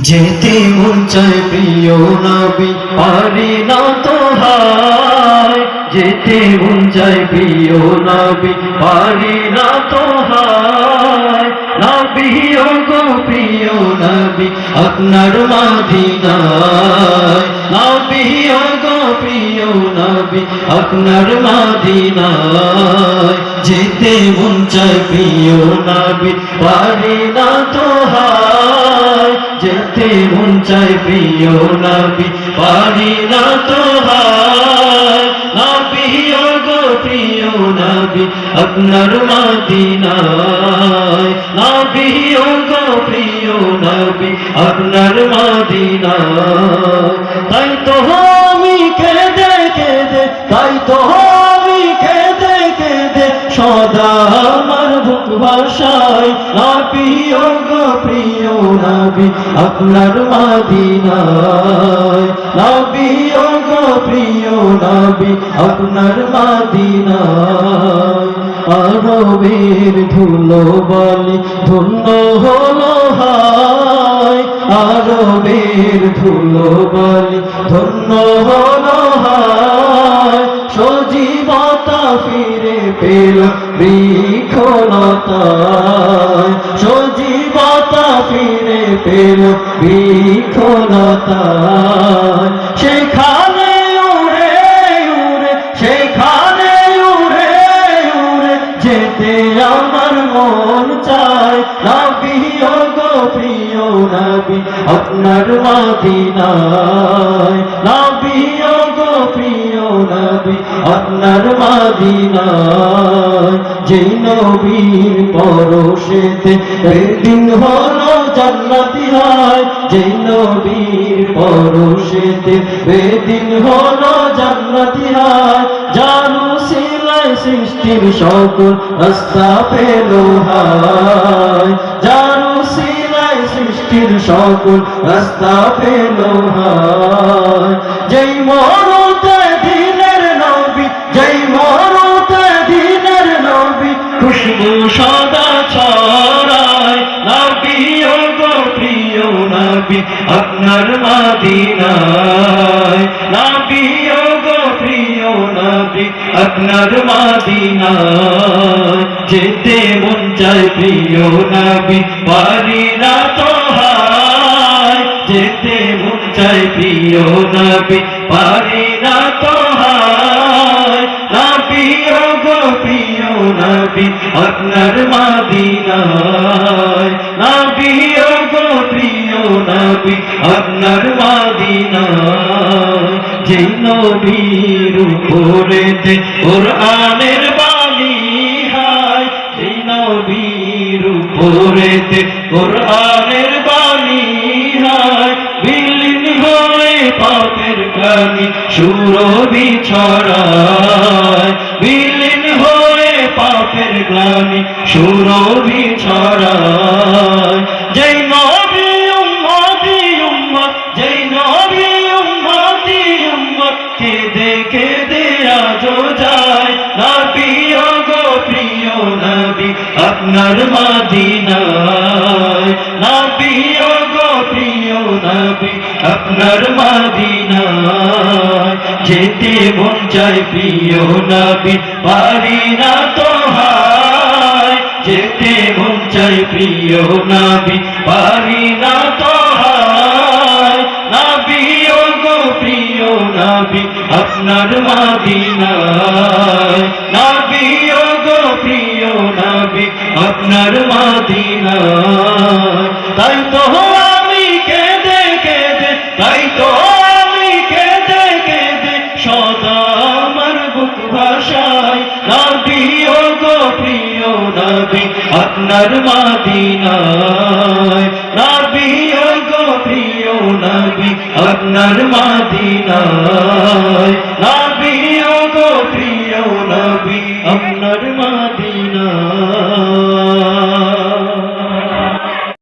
যেতে মন চায় প্রিয় নবী পারি না তো হায়, যেতে মন চায় প্রিয় নবী পারি না তো হায়। নবী ও গো প্রিয় নবী আপনার মদিনায়, নবী ও গো প্রিয় নবী আপনার মদিনায়। যেতে মন চায় প্রিয় নবী পারি না তো হায়, যেতে মন চায় প্রিয় নবী পারি না তো হায়। নবী ও গো প্রিয় নবী আপনার মদিনায়, নবী ও গো প্রিয় নবী আপনার মদিনায়। তাই তো আমি কেঁদে কেঁদে, তাই তো আমি কেঁদে কেঁদে সদা আমার বুক ভাষায়। নবী ও গো প্রিয় নবী আপনার মদিনায়, নবী ও গো প্রিয় নবী আপনার মদিনায়। আরবের ধুলো বালি ধন্য হলো হায়, আরবের ধুলো বালি ধন্য হলো হায়। সজীবতা ফিরে পেল বৃক্ষলতায়, সজীবতা ফিরে পেল বৃক্ষলতায়। সেখানে উড়ে উড়ে, সেখানে উড়ে উড়ে যেতে আমার মন চায়। নবী ও গো প্রিয় নবী আপনার মদিনায়, নবী ও গো প্রিয় নবী আপনার মদিনায়। যেই নবীর পরশেতে বেদিন হলো জান্নাতি হয়, যেই নবীর পরশেতে বেদিন হলো জান্নাতি হয়। যার উসিলায় সৃষ্টির সকল রাস্তা পেল হায়, যার উসিলায় সৃষ্টির সকল রাস্তা পেল হায়। যেই মরতে দিনের নবী, যেই মরতে দিনের নবী খুশবু সদা ছড়ায়। নবী ও গো প্রিয় নবী আপনার মদিনায়, নবী ও গো প্রিয় নবী আপনার মদিনায়। যেতে মন চায় প্রিয় নবী পারি না তো হায়, যেতে মন চায় প্রিয় নবী পারি না তো হায়। নবী ও গো প্রিয় নবী আপনার মদিনায়, নবী ও গো প্রিয় নবী আপনার মদিনায়। যেই নবীর উপরেতে কোরআনের বাণী হায়, যেই নবীর উপরেতে কোরআনের বাণী হায়। বিলীন হয়ে পাপের গ্লানি সুরভি ছড়ায়, বিলীন হয়ে পাপের গ্লানি সুরভি ছড়ায়। যেই নবী উম্মতি উম্মত, যেই নবী উম্মতি উম্মত কেঁদে কেঁদে আজো যায়। নবী ও গো প্রিয় নবী আপনার মদিনায়, নবী ও গো প্রিয় নবী আপনার মদিনায়। যেতে মন চায় প্রিয় নবী পারি না তো হায়, যেতে মন চায় প্রিয় নবী পারি না তো হায়। নবী ও গো প্রিয় নবী আপনার মদিনায়, নবী ও গো প্রিয় নবী আপনার মদিনায়। তাই তো আমি কেঁদে কেঁদে, তাই তো আমি কেঁদে কেঁদে সদা আমার বুক ভাষায়। নবী ও গো প্রিয় নবী আপনার মদিনায়, নবী ও গো প্রিয় নবী আপনার মদিনায়।